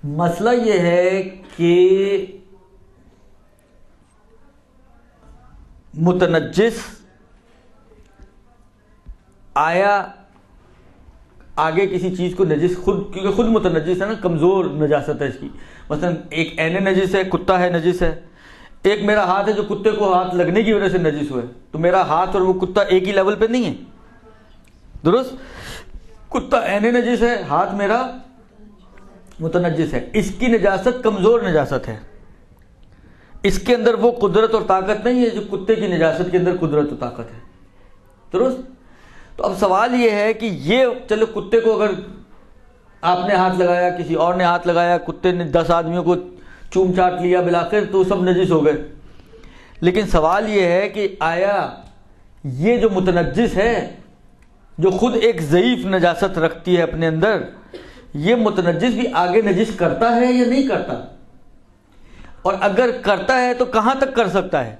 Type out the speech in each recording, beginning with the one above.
مسئلہ یہ ہے کہ متنجس آیا آگے کسی چیز کو نجس خود، کیونکہ خود متنجس ہے نا، کمزور نجاست ہے اس کی. مثلا ایک عین نجس ہے، کتا ہے نجس ہے. ایک میرا ہاتھ ہے جو کتے کو ہاتھ لگنے کی وجہ سے نجس ہوا ہے، تو میرا ہاتھ اور وہ کتا ایک ہی لیول پہ نہیں ہے. درست؟ کتا عین نجس ہے، ہاتھ میرا متنجس ہے. اس کی نجاست کمزور نجاست ہے، اس کے اندر وہ قدرت اور طاقت نہیں ہے جو کتے کی نجاست کے اندر قدرت و طاقت ہے. درست؟ تو اب سوال یہ ہے کہ یہ چلو کتے کو اگر آپ نے ہاتھ لگایا، کسی اور نے ہاتھ لگایا، کتے نے 10 آدمیوں کو چوم چاٹ لیا بالآخر، تو سب نجس ہو گئے. لیکن سوال یہ ہے کہ آیا یہ جو متنجس ہے، جو خود ایک ضعیف نجاست رکھتی ہے اپنے اندر، یہ متنجس بھی آگے نجس کرتا ہے یا نہیں کرتا؟ اور اگر کرتا ہے تو کہاں تک کر سکتا ہے؟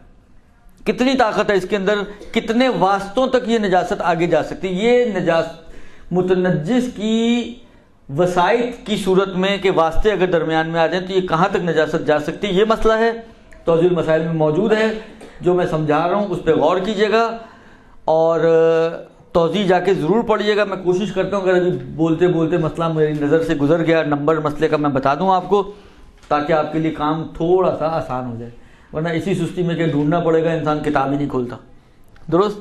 کتنی طاقت ہے اس کے اندر؟ کتنے واسطوں تک یہ نجاست آگے جا سکتی؟ یہ نجاست متنجس کی وسائط کی صورت میں کہ واسطے اگر درمیان میں آ جائیں تو یہ کہاں تک نجاست جا سکتی؟ یہ مسئلہ ہے، توضیح المسائل میں موجود ہے. جو میں سمجھا رہا ہوں اس پہ غور کیجیے گا اور توضیح جا کے ضرور پڑھیے گا. میں کوشش کرتا ہوں اگر ابھی بولتے بولتے مسئلہ میری نظر سے گزر گیا، نمبر مسئلے کا میں بتا دوں آپ کو، تاکہ آپ کے لیے کام تھوڑا سا آسان ہو جائے. ورنہ اسی سستی میں کہ ڈھونڈنا پڑے گا، انسان کتاب ہی نہیں کھولتا. درست؟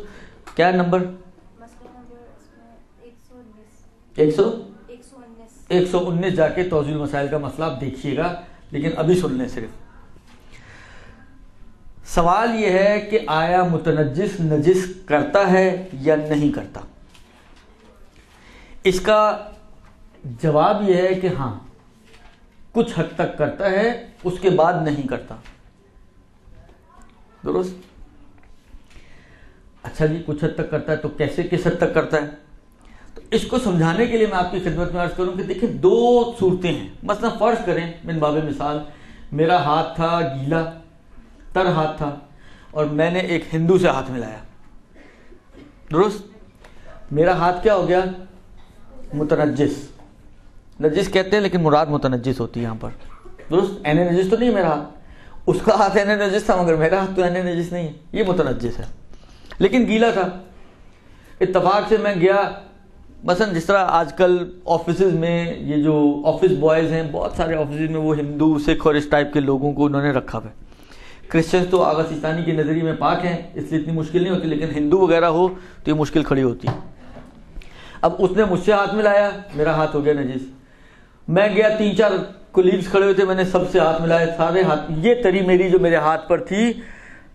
کیا نمبر؟ 119 جا کے توضیح المسائل کا مسئلہ آپ دیکھیے گا، لیکن ابھی سن لیں صرف. سوال یہ ہے کہ آیا متنجس نجس کرتا ہے یا نہیں کرتا؟ اس کا جواب یہ ہے کہ ہاں، کچھ حد تک کرتا ہے، اس کے بعد نہیں کرتا. درست؟ اچھا جی، کچھ حد تک کرتا ہے تو کیسے، کس حد تک کرتا ہے؟ تو اس کو سمجھانے کے لیے میں آپ کی خدمت میں عرض کروں کہ دیکھیں 2 صورتیں ہیں. مثلا فرض کریں من باب مثال میرا ہاتھ تھا گیلا، تر ہاتھ تھا، اور میں نے ایک ہندو سے ہاتھ ملایا. درست؟ میرا ہاتھ کیا ہو گیا؟ متنجس. نجس کہتے ہیں لیکن مراد متنجس ہوتی ہے یہاں پر. درست؟ عین نجس تو نہیں میرا ہاتھ، اس کا ہاتھ عین نجس تھا مگر میرا ہاتھ تو عین نجس نہیں ہے، یہ متنجس ہے لیکن گیلا تھا. اتفاق سے میں گیا، مثلا جس طرح آج کل آفیسز میں یہ جو آفس بوائز ہیں، بہت سارے آفیسز میں وہ ہندو، سکھ اور اس ٹائپ کے لوگوں کو انہوں نے رکھا ہوا ہے. کرسچنس تو آغا سیستانی کے نظریے میں پاک ہیں، اس لیے اتنی مشکل نہیں ہوتی، لیکن ہندو وغیرہ ہو تو یہ مشکل کھڑی ہوتی ہے. اب اس نے مجھ سے ہاتھ ملایا، میرا ہاتھ ہو گیا نجس. میں گیا، 3-4 کولیگز کھڑے ہوئے تھے، میں نے سب سے ہاتھ ملائے، سارے ہاتھ، یہ تری میری جو میرے ہاتھ پر تھی،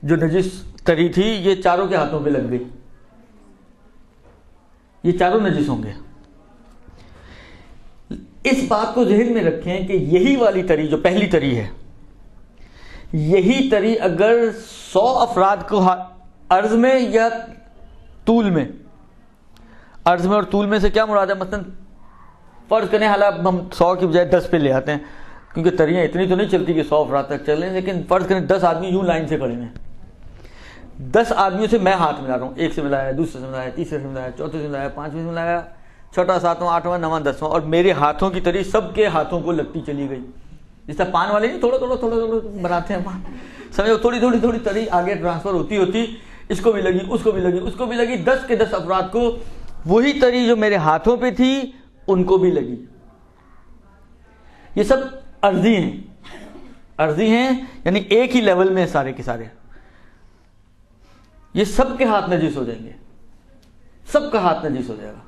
جو نجس تری تھی، یہ چاروں کے ہاتھوں پہ لگ گئی. یہ چاروں نجس ہوں گے. اس بات کو ذہن میں رکھیں کہ یہی والی تری جو پہلی تری ہے، یہی تری اگر 100 افراد کو عرض میں یا طول میں، عرض میں اور طول میں سے کیا مراد ہے؟ مثلا فرض کریں، حالانکہ ہم 100 کی بجائے 10 پہ لے آتے ہیں کیونکہ تریاں اتنی تو نہیں چلتی کہ 100 افراد تک چلیں، لیکن فرض کریں 10 آدمی یوں لائن سے کھڑے ہیں. 10 آدمیوں سے میں ہاتھ ملا رہا ہوں، ایک سے ملایا، دوسرے سے ملایا، تیسرے سے ملایا، چوتھے سے ملایا، پانچویں سے ملایا، چھٹا، ساتواں، آٹھواں، نواں، 10واں، اور میرے ہاتھوں کی تری سب کے ہاتھوں کو لگتی چلی گئی. جس طرح پان والے نہیں تھوڑا تھوڑا بناتے ہیں پان، سمجھو تھوڑی تری آگے ٹرانسفر ہوتی، اس کو بھی لگی، اس کو بھی لگی، اس کو بھی لگی. 10 کے 10 افراد کو وہی تری جو میرے ہاتھوں پہ تھی ان کو بھی لگی. یہ سب عرضی ہیں، یعنی ایک ہی لیول میں سارے کے سارے. یہ سب کے ہاتھ نجس ہو جائیں گے، سب کا ہاتھ نجس ہو جائے گا.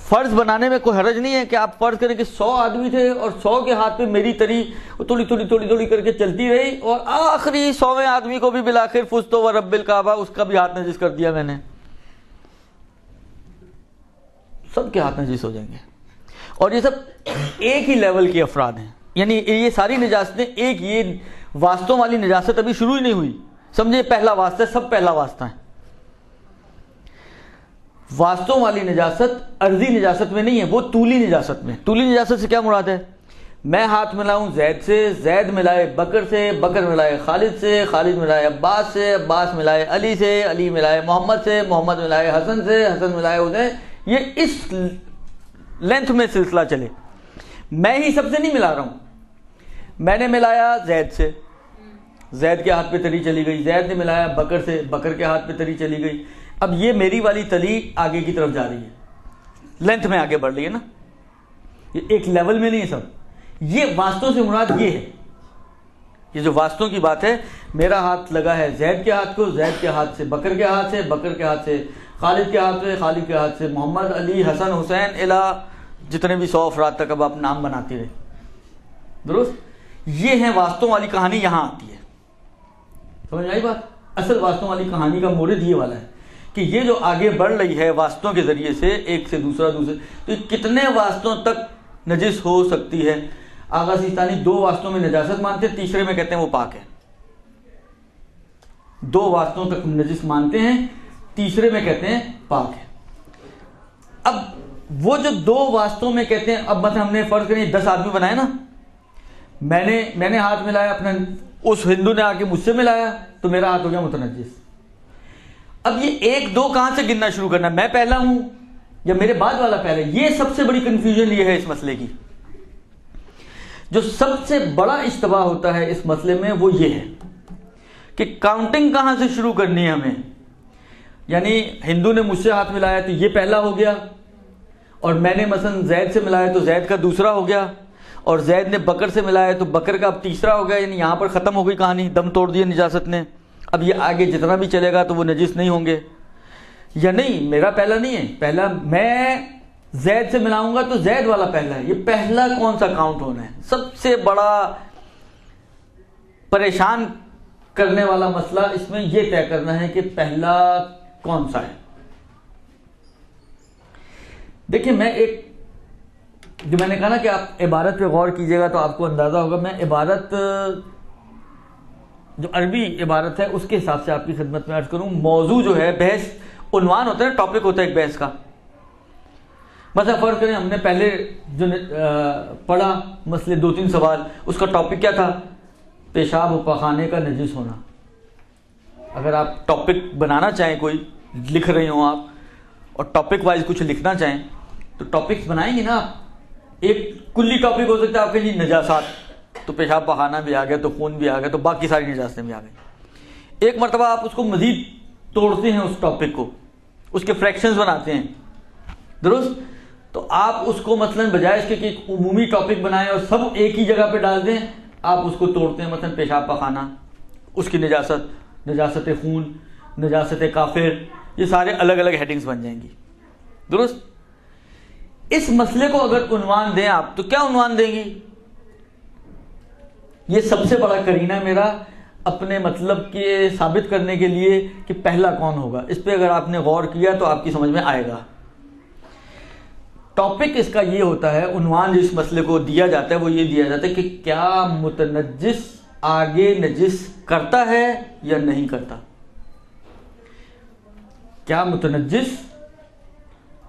فرض بنانے میں کوئی حرج نہیں ہے کہ آپ فرض کریں کہ 100 آدمی تھے اور 100 کے ہاتھ پہ میری تری تھوڑی کر کے چلتی رہی، اور آخری 100ویں آدمی کو بھی بالآخر فزت و رب الکعبہ، اس کا بھی ہاتھ نجس کر دیا میں نے. سب کے ہاتھ نجس ہو جائیں گے. اور یہ سب ایک ہی لیول کے افراد ہیں، یعنی یہ ساری نجاستیں ایک، یہ واسطوں والی نجاست ابھی شروع ہی نہیں ہوئی. سمجھے پہلا واسطہ ہے، سب پہلا واسطہ ہے. واسطوں والی نجاست عرضی نجاست میں نہیں ہے، وہ طولی نجاست میں. طولی نجاست سے کیا مراد ہے؟ میں ہاتھ ملاؤں زید سے، زید ملائے بکر سے، بکر ملائے خالد سے، خالد ملائے عباس سے، عباس ملائے علی سے، علی ملائے محمد سے، محمد ملائے حسن سے، حسن ملائے حسین. یہ اس لینتھ میں سلسلہ چلے. میں ہی سب سے نہیں ملا رہا ہوں. میں نے ملایا زید سے, زید کے ہاتھ پہ تلی چلی گئی. زید نے ملایا بکر سے, بکر کے ہاتھ پہ تلی چلی گئی. اب یہ میری والی تلی آگے کی طرف جا رہی ہے, لینتھ میں آگے بڑھ رہی ہے نا, یہ ایک لیول میں نہیں ہے سب. یہ واسطوں سے مراد یہ ہے, یہ جو واسطوں کی بات ہے, میرا ہاتھ لگا ہے زید کے ہاتھ کو, زید کے ہاتھ سے بکر کے ہاتھ سے, بکر کے ہاتھ سے خالد کے ہاتھ سے, خالد کے ہاتھ سے محمد, علی, حسن, حسین الا جتنے بھی 100 افراد تک اب آپ نام بناتے رہے. درست, یہ ہیں واسطوں والی کہانی. یہاں آتی ہے, سمجھ آئی بات؟ اصل واسطوں والی کہانی کا مورد یہ والا ہے کہ یہ جو آگے بڑھ رہی ہے واسطوں کے ذریعے سے ایک سے دوسرا, تو یہ کتنے واسطوں تک نجس ہو سکتی ہے؟ آغا سیستانی 2 واسطوں میں نجاست مانتے ہیں, تیسرے میں کہتے ہیں وہ پاک ہے. 2 واسطوں تک نجس مانتے ہیں, تیسرے میں کہتے ہیں پاک ہے. اب وہ جو 2 واسطوں میں کہتے ہیں, اب مثلا ہم نے فرض کریں 10 آدمی بنائے نا, میں نے ہاتھ ملایا اپنا, اس ہندو نے آ کے مجھ سے ملایا تو میرا ہاتھ ہو گیا متنجس. اب یہ 1 2 کہاں سے گننا شروع کرنا, میں پہلا ہوں یا میرے بعد والا پہلا؟ یہ سب سے بڑی کنفیوژن یہ ہے اس مسئلے کی. جو سب سے بڑا اشتباہ ہوتا ہے اس مسئلے میں وہ یہ ہے کہ کاؤنٹنگ کہاں سے شروع کرنی ہے ہمیں. یعنی ہندو نے مجھ سے ہاتھ ملایا تو یہ پہلا ہو گیا, اور میں نے مثلا زید سے ملایا تو زید کا دوسرا ہو گیا, اور زید نے بکر سے ملایا تو بکر کا اب تیسرا ہو گیا. یعنی یہاں پر ختم ہو گئی کہانی, دم توڑ دیا نجاست نے. اب یہ آگے جتنا بھی چلے گا تو وہ نجس نہیں ہوں گے. یا نہیں, میرا پہلا نہیں ہے, پہلا میں زید سے ملاؤں گا تو زید والا پہلا ہے. یہ پہلا کون سا کاؤنٹ ہونا ہے؟ سب سے بڑا پریشان کرنے والا مسئلہ اس میں یہ طے کرنا ہے کہ پہلا کون سا ہے. دیکھیں, میں ایک جو میں نے کہا نا کہ آپ عبارت پہ غور کیجئے گا تو آپ کو اندازہ ہوگا. میں عبارت جو عربی عبارت ہے اس کے حساب سے آپ کی خدمت میں عرض کروں. موضوع جو ہے, بحث, عنوان ہوتا ہے, ٹاپک ہوتا ہے ایک بحث کا. مثلا فرض کریں ہم نے پہلے جو پڑھا مسئلے 2-3 سوال, اس کا ٹاپک کیا تھا؟ پیشاب و پخانے کا نجس ہونا. اگر آپ ٹاپک بنانا چاہیں, کوئی لکھ رہے ہوں آپ اور ٹاپک وائز کچھ لکھنا چاہیں تو ٹاپکس بنائیں گے نا آپ. ایک کلی ٹاپک ہو سکتا ہے آپ کے لیے نجاسات, تو پیشاب پخانہ بھی آ گیا, تو خون بھی آ گیا, تو باقی ساری نجاستیں بھی آ گئی. ایک مرتبہ آپ اس کو مزید توڑتے ہیں, اس ٹاپک کو, اس کے فریکشنز بناتے ہیں. درست, تو آپ اس کو مثلا بجائے اس کے کہ ایک عمومی ٹاپک بنائیں اور سب ایک ہی جگہ پہ ڈال دیں, آپ اس کو توڑتے ہیں. مثلا پیشاب پخانہ, اس کی نجاست, نجاست خون, نجاست کافر, یہ سارے الگ الگ ہیڈنگز بن جائیں گی. درست, اس مسئلے کو اگر عنوان دیں آپ تو کیا عنوان دیں گی؟ یہ سب سے بڑا کرینہ میرا اپنے مطلب کے ثابت کرنے کے لیے کہ پہلا کون ہوگا. اس پہ اگر آپ نے غور کیا تو آپ کی سمجھ میں آئے گا. ٹاپک اس کا یہ ہوتا ہے, عنوان جو اس مسئلے کو دیا جاتا ہے وہ یہ دیا جاتا ہے کہ کیا متنجس آگے نجس کرتا ہے یا نہیں کرتا. کیا متنجس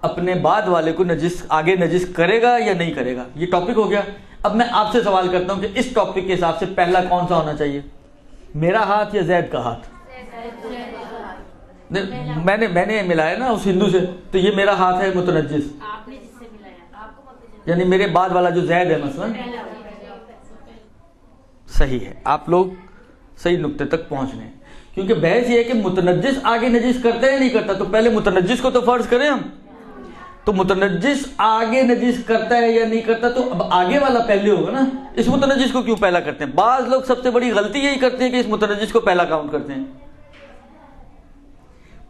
اپنے بعد والے کو نجس آگے نجس کرے گا یا نہیں کرے گا, یہ ٹاپک ہو گیا. اب میں آپ سے سوال کرتا ہوں کہ اس ٹاپک کے حساب سے پہلا کون سا ہونا چاہیے, میرا ہاتھ یا زید کا ہاتھ؟ میں نے ملایا نا اس ہندو سے, تو یہ میرا ہاتھ ہے متنجس, یعنی میرے بعد والا جو زید ہے مثلا. صحیح ہے, آپ لوگ صحیح نقطے تک پہنچ رہے ہیں. کیونکہ بحث یہ ہے کہ متنجس آگے نجس کرتا ہے یا نہیں کرتا. تو پہلے متنجس کو تو فرض کریں ہم, تو متنجس آگے نجس کرتا ہے یا نہیں کرتا, تو اب آگے والا پہلے ہوگا نا. اس متنجس کو کیوں پہلا کرتے ہیں؟ بعض لوگ سب سے بڑی غلطی یہی کرتے ہیں کہ اس متنجس کو پہلا کاؤنٹ کرتے ہیں.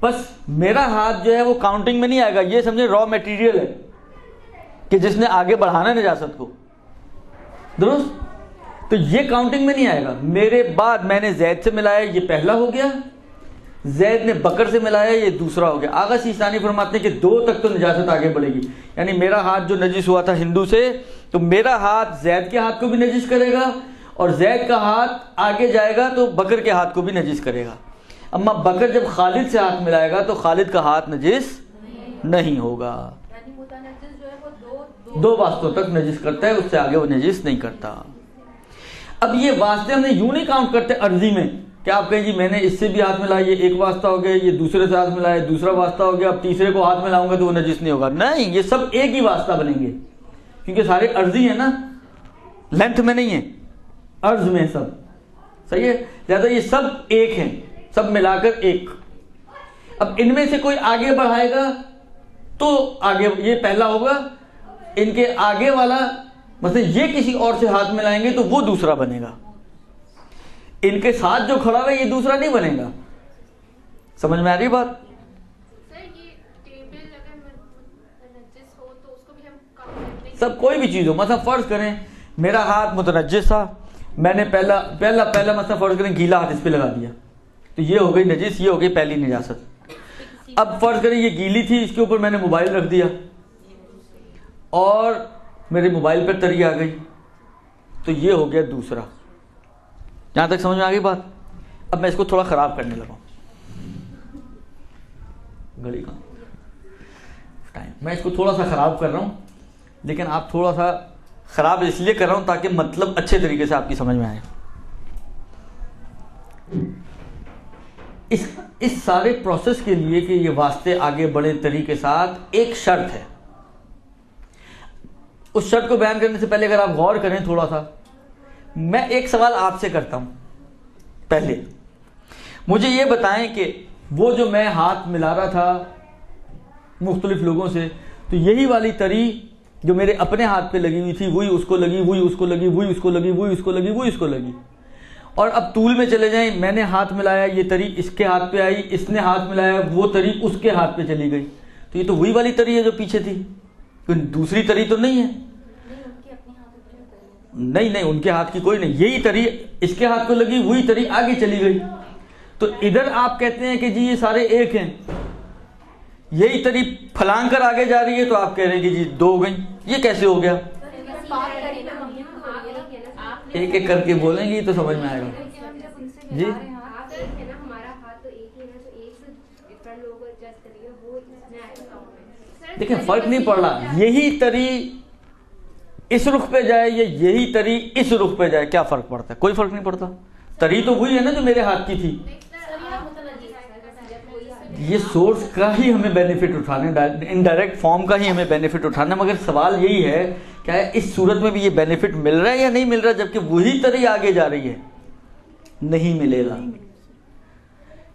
بس میرا ہاتھ جو ہے وہ کاؤنٹنگ میں نہیں آئے گا. یہ سمجھیں را میٹیریل ہے کہ جس نے آگے بڑھانا نجاست کو. درست, تو یہ کاؤنٹنگ میں نہیں آئے گا. میرے بعد میں نے زید سے ملایا, یہ پہلا ہو گیا. زید نے بکر سے ملایا, یہ دوسرا ہو گیا. آغا سیستانی فرماتے ہیں کہ 2 تک تو نجاست آگے بڑھے گی. یعنی میرا ہاتھ جو نجس ہوا تھا ہندو سے, تو میرا ہاتھ زید کے ہاتھ کو بھی نجس کرے گا, اور زید کا ہاتھ آگے جائے گا تو بکر کے ہاتھ کو بھی نجس کرے گا. اما بکر جب خالد سے ہاتھ ملائے گا تو خالد کا ہاتھ نجس نہیں ہوگا. 2 واسطوں تک نجس کرتا ہے, اس سے آگے وہ نجس نہیں کرتا. اب یہ واسطے ہم نے یوں نہیں کاؤنٹ کرتے عرضی میں کہ آپ کہیں جی میں نے اس سے بھی ہاتھ ملایا, یہ 1 واسطہ ہو گیا, یہ دوسرے سے ہاتھ ملایا, دوسرا واسطہ ہو گیا, اب تیسرے کو ہاتھ ملاؤں گا تو وہ نجس نہیں ہوگا. نہیں, یہ سب ایک ہی واسطہ بنیں گے, کیونکہ سارے عرضی ہیں نا، لینتھ میں نہیں ہے، عرض میں سب، صحیح ہے، لہذا یہ سب ایک ہیں، سب ملا کر ایک۔ اب ان میں سے کوئی آگے بڑھائے گا تو آگے یہ پہلا ہوگا، ان کے آگے والا مثلا یہ کسی اور سے ہاتھ ملائیں گے تو وہ دوسرا بنے گا، ان کے ساتھ جو کھڑا ہوا ہے یہ دوسرا نہیں بنے گا۔ سمجھ میں آ رہی بات؟ سب کوئی بھی چیز ہو، مثلا فرض کریں میرا ہاتھ متنجس تھا، میں نے پہلا مثلا فرض کریں گیلا ہاتھ اس پہ لگا دیا تو یہ ہو گئی نجس، یہ ہو گئی پہلی نجاست۔ اب فرض کریں یہ گیلی تھی، اس کے اوپر میں نے موبائل رکھ دیا اور میرے موبائل پر تری آ گئی تو یہ ہو گیا دوسرا۔ یہاں تک سمجھ میں آ گئی بات؟ اب میں اس کو تھوڑا خراب کرنے لگا ہوں، گھڑی کا ٹائم، میں اس کو تھوڑا سا خراب کر رہا ہوں، لیکن آپ تھوڑا سا خراب اس لیے کر رہا ہوں تاکہ مطلب اچھے طریقے سے آپ کی سمجھ میں آئے۔ اس سارے پروسیس کے لیے کہ یہ واسطے آگے بڑھے تری کے ساتھ ایک شرط ہے۔ اس شرط کو بیان کرنے سے پہلے اگر آپ غور کریں تھوڑا سا، میں ایک سوال آپ سے کرتا ہوں۔ پہلے مجھے یہ بتائیں کہ وہ جو میں ہاتھ ملا رہا تھا مختلف لوگوں سے، تو یہی والی تری جو میرے اپنے ہاتھ پہ لگی ہوئی تھی وہی اس کو لگی، وہی اس کو لگی، وہی اس کو لگی، وہی اس کو لگی، وہی اس کو لگی، اور اب طول میں چلے جائیں، میں نے ہاتھ ملایا، یہ تری اس کے ہاتھ پہ آئی، اس نے ہاتھ ملایا، وہ تری اس کے ہاتھ پہ چلی گئی، تو یہ تو وہی والی تری ہے جو پیچھے تھی، کوئی دوسری تری تو نہیں ہے۔ نہیں، ان کے ہاتھ کی کوئی نہیں، یہی تری اس کے ہاتھ کو لگی، وہی تری آگے چلی گئی۔ تو ادھر آپ کہتے ہیں کہ جی یہ سارے ایک ہیں، یہی تری پھلانگ کر آگے جا رہی ہے، تو آپ کہہ رہے ہیں کہ جی دو ہو گئیں، یہ کیسے ہو گیا؟ ایک ایک کر کے بولیں گی تو سمجھ میں آئے گا۔ جی دیکھیں فرق نہیں پڑ رہا، یہی تری اس رخ پہ جائے یا یہی تری اس رخ پہ جائے، کیا فرق پڑتا ہے؟ کوئی فرق نہیں پڑتا، تری تو وہی ہے نا جو میرے ہاتھ کی تھی۔ یہ سورس کا ہی ہمیں بینیفٹ اٹھانا ہے، انڈائریکٹ فارم کا ہی ہمیں بینیفٹ اٹھانا ہے، مگر سوال یہی ہے کہ اس صورت میں بھی یہ بینیفٹ مل رہا ہے یا نہیں مل رہا، جبکہ وہی تری آگے جا رہی ہے؟ نہیں ملے گا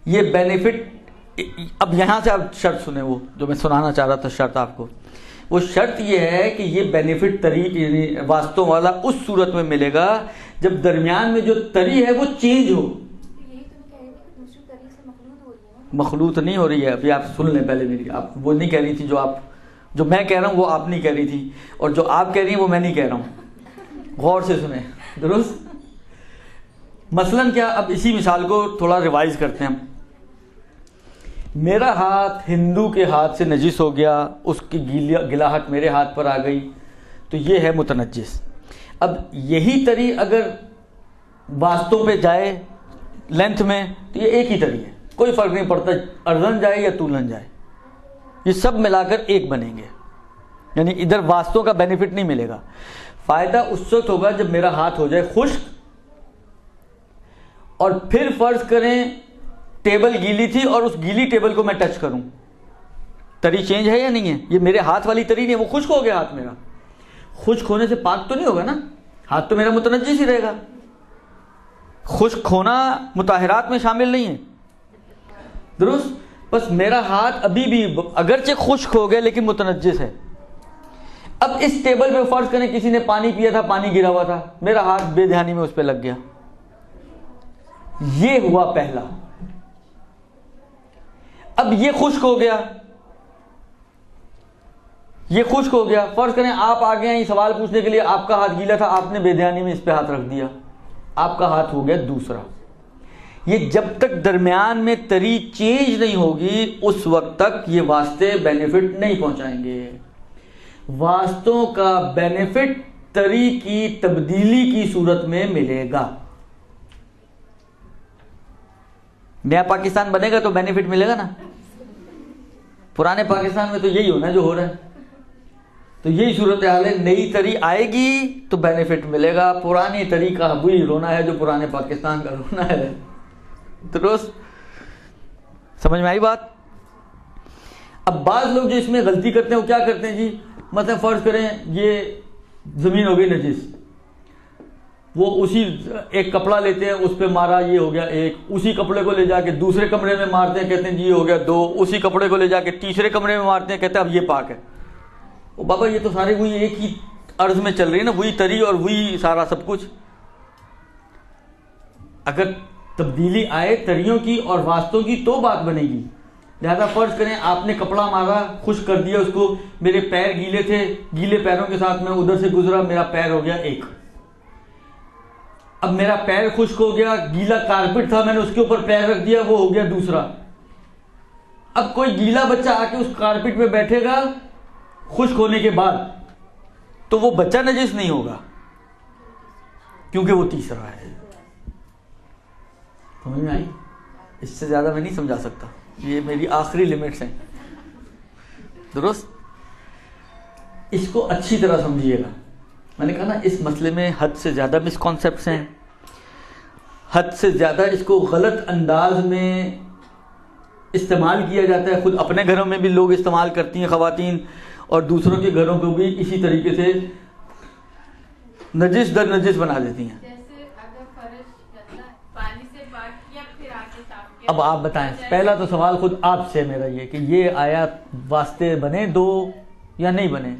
یہ بینیفٹ۔ اب یہاں سے آپ شرط سنیں، وہ جو میں سنانا چاہ رہا تھا شرط آپ کو، وہ شرط یہ ہے کہ یہ بینیفٹ تری یعنی واسطوں والا اس صورت میں ملے گا جب درمیان میں جو تری ہے وہ چینج ہو۔ مخلوط نہیں ہو رہی ہے، ابھی آپ سن لیں پہلے میری، آپ وہ نہیں کہہ رہی تھی جو میں کہہ رہا ہوں وہ آپ نہیں کہہ رہی تھی، اور جو آپ کہہ رہی ہیں وہ میں نہیں کہہ رہا ہوں، غور سے سنیں درست۔ مثلاً کیا، اب اسی مثال کو تھوڑا ریوائز کرتے ہیں۔ میرا ہاتھ ہندو کے ہاتھ سے نجس ہو گیا، اس کی گلاہٹ میرے ہاتھ پر آ گئی، تو یہ ہے متنجس۔ اب یہی تری اگر واسطوں پہ جائے لینتھ میں تو یہ ایک ہی تری ہے، کوئی فرق نہیں پڑتا ارزن جائے یا طولن جائے، یہ سب ملا کر ایک بنیں گے، یعنی ادھر واسطوں کا بینیفٹ نہیں ملے گا۔ فائدہ اس وقت ہوگا جب میرا ہاتھ ہو جائے خشک، اور پھر فرض کریں ٹیبل گیلی تھی اور اس گیلی ٹیبل کو میں ٹچ کروں، تری چینج ہے یا نہیں ہے؟ یہ میرے ہاتھ والی تری نہیں ہے، وہ خشک ہو گیا ہاتھ میرا، خشک ہونے سے پاک تو نہیں ہوگا نا، ہاتھ تو میرا متنجس ہی رہے گا، خشک ہونا مطہرات میں شامل نہیں ہے، درست۔ بس میرا ہاتھ ابھی بھی اگرچہ خشک ہو گیا لیکن متنجس ہے۔ اب اس ٹیبل پہ فرض کریں کسی نے پانی پیا تھا، پانی گرا ہوا تھا، میرا ہاتھ بے دھیانی میں اس پہ لگ گیا، یہ ہوا پہلا۔ اب یہ خشک ہو گیا، یہ خشک ہو گیا، فرض کریں آپ آ گئے ہیں یہ سوال پوچھنے کے لیے، آپ کا ہاتھ گیلا تھا، آپ نے بے دھیانی میں اس پہ ہاتھ رکھ دیا، آپ کا ہاتھ ہو گیا دوسرا۔ یہ جب تک درمیان میں تری چینج نہیں ہوگی اس وقت تک یہ واسطے بینیفٹ نہیں پہنچائیں گے۔ واسطوں کا بینیفٹ تری کی تبدیلی کی صورت میں ملے گا۔ نیا پاکستان بنے گا تو بینیفٹ ملے گا نا، پرانے پاکستان میں تو یہی ہونا جو ہو رہا ہے، تو یہی صورتحال ہے، نئی تری آئے گی تو بینیفٹ ملے گا، پرانی تری کا وہی رونا ہے جو پرانے پاکستان کا رونا ہے، درست؟ سمجھ میں آئی بات؟ اب بعض لوگ جو اس میں غلطی کرتے ہیں وہ کیا کرتے ہیں جی، مثلا فرض کریں یہ زمین ہو گئی نجس. وہ اسی ایک کپڑا لیتے ہیں اس پہ مارا, یہ ہو گیا ایک, اسی کپڑے کو لے جا کے دوسرے کمرے میں مارتے ہیں, کہتے ہیں جی یہ ہو گیا دو, اسی کپڑے کو لے جا کے تیسرے کمرے میں مارتے ہیں, کہتے ہیں اب یہ پاک ہے. وہ بابا یہ تو سارے وہی ایک ہی عرض میں چل رہی ہے نا, وہی تری اور وہی سارا سب کچھ. اگر تبدیلی آئے تریوں کی اور واسطوں کی تو بات بنے گی. لہذا فرض کریں آپ نے کپڑا مارا, خشک کر دیا اس کو, میرے پیر گیلے تھے, گیلے پیروں کے ساتھ میں ادھر سے گزرا, میرا پیر ہو گیا ایک. اب میرا پیر خشک ہو گیا, گیلا کارپٹ تھا, میں نے اس کے اوپر پیر رکھ دیا, وہ ہو گیا دوسرا. اب کوئی گیلا بچہ آ کے اس کارپٹ پہ بیٹھے گا خشک ہونے کے بعد, تو وہ بچہ نجس نہیں ہوگا کیونکہ وہ تیسرا ہے. سمجھ میں آئی؟ اس سے زیادہ میں نہیں سمجھا سکتا, یہ میری آخری لمٹس ہیں. درست؟ اس کو اچھی طرح سمجھیے گا. میں نے کہا نا اس مسئلے میں حد سے زیادہ مس کانسیپٹس ہیں, حد سے زیادہ اس کو غلط انداز میں استعمال کیا جاتا ہے. خود اپنے گھروں میں بھی لوگ استعمال کرتی ہیں خواتین, اور دوسروں کے گھروں کو بھی اسی طریقے سے نجس در نجس بنا دیتی ہیں. اب آپ بتائیں, پہلا تو سوال خود آپ سے میرا یہ کہ یہ آیا واسطے بنے دو یا نہیں بنے؟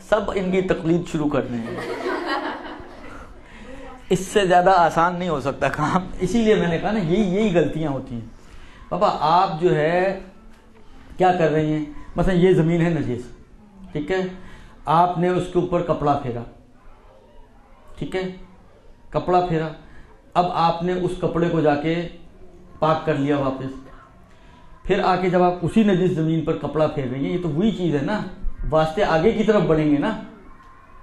سب ان کی تقلید شروع کرنے ہیں. اس سے زیادہ آسان نہیں ہو سکتا کام. اسی لیے میں نے کہا نا یہی غلطیاں ہوتی ہیں. بابا آپ جو ہے کیا کر رہے ہیں, مثلا یہ زمین ہے نجس, ٹھیک ہے, آپ نے اس کے اوپر کپڑا پھیرا, ٹھیک ہے, کپڑا پھیرا, اب آپ نے اس کپڑے کو جا کے پاک کر لیا واپس. پھر آ کے جب آپ اسی نجس زمین پر کپڑا پھیر رہی ہیں, یہ تو وہی چیز ہے نا, واسطے آگے کی طرف بڑھیں گے نا.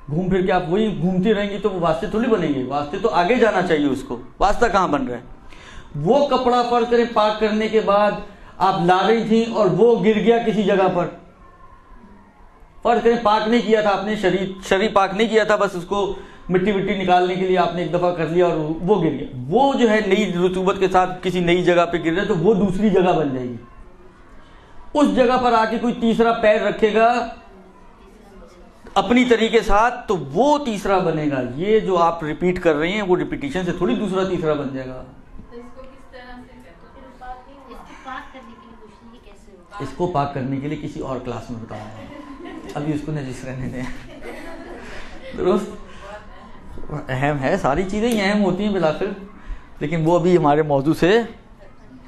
گھوم پھر کے آپ وہی گھومتی رہیں گی تو وہ واسطے تھوڑی بنیں گے, واسطے تو آگے جانا چاہیے اس کو. واسطہ کہاں بن رہا ہے؟ وہ کپڑا فرض کریں پاک کرنے کے بعد آپ لا رہی تھیں اور وہ گر گیا کسی جگہ پر. فرض کریں پاک نہیں کیا تھا آپ نے, شرعی پاک نہیں کیا تھا, بس اس کو مٹی نکالنے کے لیے آپ نے ایک دفعہ کر لیا اور وہ گر گیا. وہ جو ہے نئی رطوبت کے ساتھ کسی نئی جگہ پہ گر رہا ہے تو وہ دوسری جگہ بن جائے گی. اس جگہ پر آ کے کوئی تیسرا پیر رکھے گا اپنی طریقے ساتھ تو وہ تیسرا بنے گا. یہ جو آپ ریپیٹ کر رہے ہیں وہ ریپیٹیشن سے تھوڑی دوسرا تیسرا بن جائے گا. اس کو پاک کرنے کے لیے کسی اور کلاس میں بتاؤں گا, ابھی اس کو نجس رہنے دیں. درست؟ اہم ہے, ساری چیزیں ہی اہم ہوتی ہیں بالآخر, لیکن وہ ابھی ہمارے موضوع سے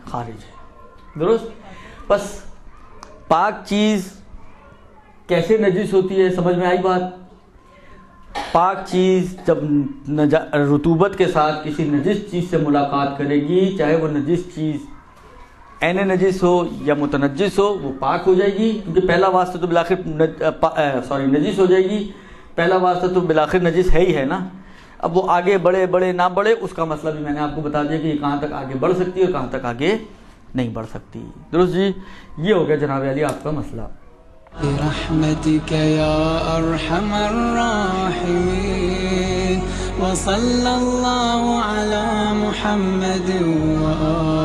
خارج ہے. درست؟ بس پاک چیز کیسے نجس ہوتی ہے سمجھ میں آئی بات. پاک چیز جب رطوبت کے ساتھ کسی نجس چیز سے ملاقات کرے گی, چاہے وہ نجس چیز عین نجس ہو یا متنجس ہو, وہ پاک ہو جائے گی, کیونکہ پہلا واسطہ تو بالآخر نجس ہو جائے گی. پہلا واسطہ تو بالآخر نجس ہے ہی ہے نا. اب وہ آگے بڑھے نہ بڑھے اس کا مسئلہ بھی میں نے آپ کو بتا دیا کہ یہ کہاں تک آگے بڑھ سکتی ہے اور کہاں تک آگے نہیں بڑھ سکتی. درست جی؟ یہ ہو گیا جناب علی آپ کا مسئلہ. برحمتك يا أرحم الراحمين وصلى الله على محمد وآله